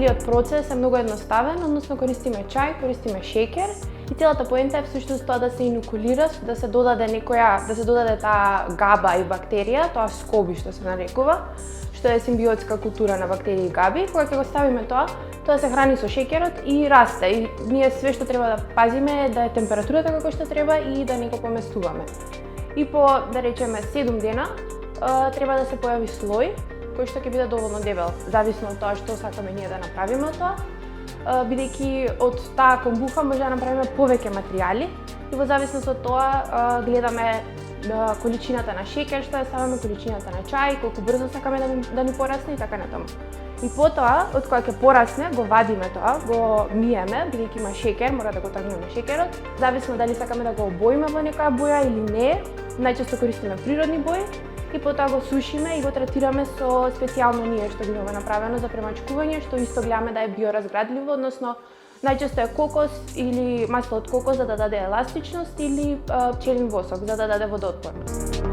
целиот процес е многу едноставен, односно користиме чај, користиме шеќер и целата поента е всушност тоа да се инокулира, да се додаде таа габа и бактерија, тоа скоби што се нарекува, што е симбиотска култура на бактерии и габи. Кога ќе го ставиме тоа се храни со шеќерот и расте. И ние све што треба да пазиме е да е температурата како што треба и да не го поместуваме. И по, да речеме, 7 дена треба да се појави слој кој што ќе биде доволно дебел, зависно од тоа што сакаме ние да направиме од тоа, бидејќи од таа комбуха може да направиме повеќе материјали и во зависност од тоа гледаме количината на шеќер што ја ставаме, количината на чај, колку брзо сакаме да ни порасне и така натаму. И потоа, од кога ќе порасне, го вадиме тоа, го миеме, бидејќи има шеќер, мора да го тргнеме шеќерот. Зависно дали сакаме да го обоиме во некоја боја или не, најчесто користиме природни бои и потоа го сушиме и го третираме со специјално ние што ги имаме направено за премачкување, што исто гледаме да е биоразградливо, односно најчесто е кокос или масло од кокос за да даде еластичност или пчелин восок за да даде водоотпорност.